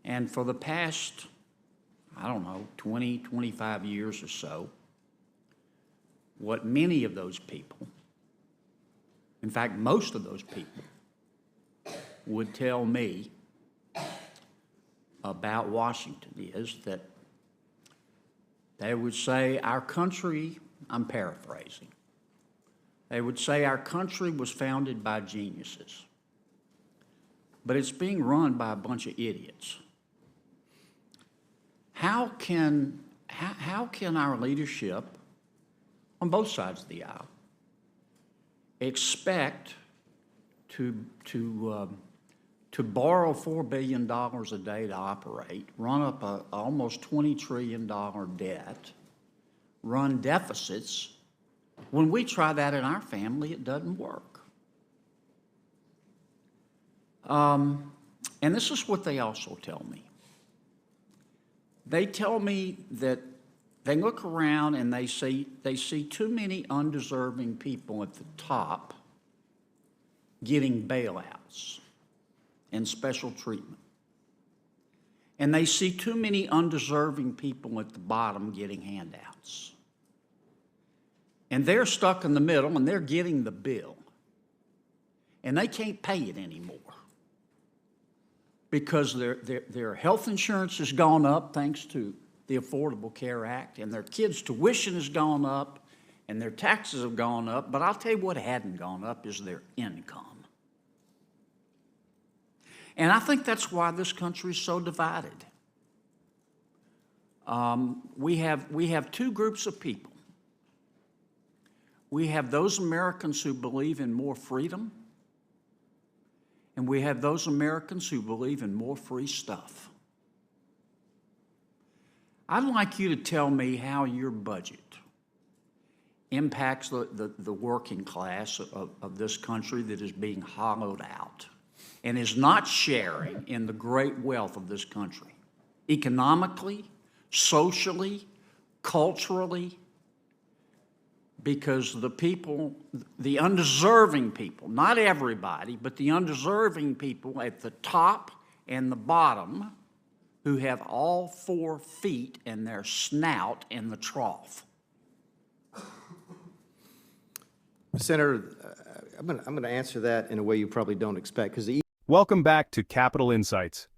And for the past, I don't know, 20, 25 years or so, what many of those people, in fact, most of those people, would tell me about Washington is that they would say our country, I'm paraphrasing, they would say our country was founded by geniuses, but it's being run by a bunch of idiots. How can our leadership on both sides of the aisle expect to borrow $4 billion a day to operate, run up a almost $20 trillion debt, run deficits? When we try that in our family, it doesn't work. And this is what they also tell me. They tell me that they look around and they see too many undeserving people at the top getting bailouts and special treatment. And they see too many undeserving people at the bottom getting handouts. And they're stuck in the middle and they're getting the bill. And they can't pay it anymore because their health insurance has gone up thanks to the Affordable Care Act, and their kids' tuition has gone up, and their taxes have gone up. But I'll tell you what hadn't gone up is their income. And I think that's why this country is so divided. We have two groups of people. We have those Americans who believe in more freedom, and we have those Americans who believe in more free stuff. I'd like you to tell me how your budget impacts the working class of this country that is being hollowed out and is not sharing in the great wealth of this country, economically, socially, culturally, because the people, the undeserving people, not everybody, but the undeserving people at the top and the bottom who have all 4 feet and their snout in the trough. Senator, I'm going to answer that in a way you probably don't expect. Welcome back to Capitol Insights.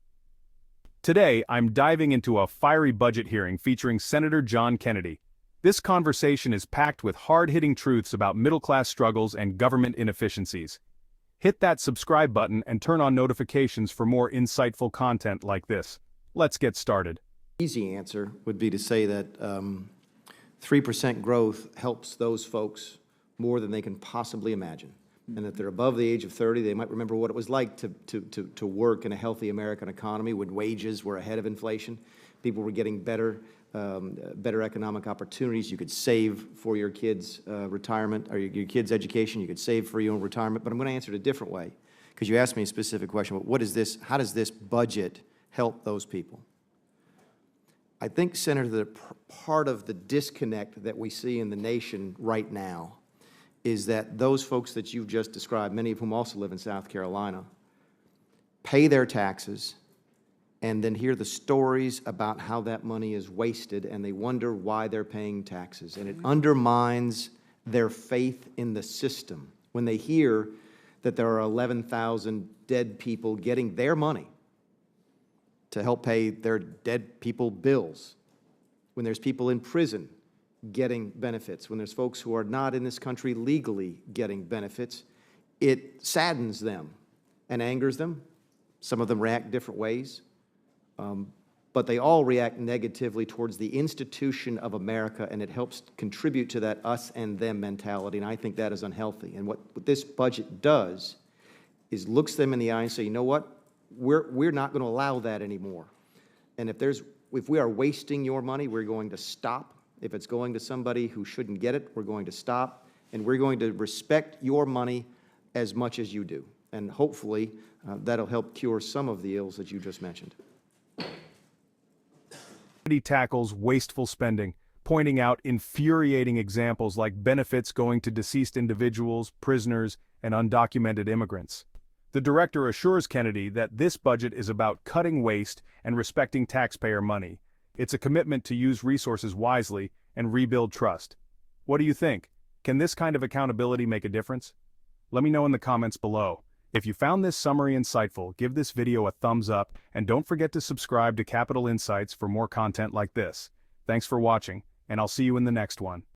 Today, I'm diving into a fiery budget hearing featuring Senator John Kennedy. This conversation is packed with hard-hitting truths about middle-class struggles and government inefficiencies. Hit that subscribe button and turn on notifications for more insightful content like this. Let's get started. Easy answer would be to say that 3% growth helps those folks more than they can possibly imagine. And that they're above the age of 30, they might remember what it was like to work in a healthy American economy when wages were ahead of inflation. People were getting better economic opportunities. You could save for your kids' retirement or your kids' education. You could save for your own retirement. But I'm going to answer it a different way because you asked me a specific question. But what is this? How does this budget help those people? I think, Senator, that part of the disconnect that we see in the nation right now is that those folks that you've just described, many of whom also live in South Carolina, pay their taxes and then hear the stories about how that money is wasted, and they wonder why they're paying taxes. And it undermines their faith in the system when they hear that there are 11,000 dead people getting their money to help pay their dead people bills, when there's people in prison getting benefits, when there's folks who are not in this country legally getting benefits. It saddens them and angers them. Some of them react different ways, but they all react negatively towards the institution of America, and it helps contribute to that us and them mentality, and I think that is unhealthy. And what this budget does is looks them in the eye and say, you know what, we're not going to allow that anymore. And if we are wasting your money, we're going to stop. If it's going to somebody who shouldn't get it, we're going to stop, and we're going to respect your money as much as you do. And hopefully, that'll help cure some of the ills that you just mentioned. He tackles wasteful spending, pointing out infuriating examples like benefits going to deceased individuals, prisoners, and undocumented immigrants. The director assures Kennedy that this budget is about cutting waste and respecting taxpayer money. It's a commitment to use resources wisely and rebuild trust. What do you think? Can this kind of accountability make a difference? Let me know in the comments below. If you found this summary insightful, give this video a thumbs up and don't forget to subscribe to Capital Insights for more content like this. Thanks for watching, and I'll see you in the next one.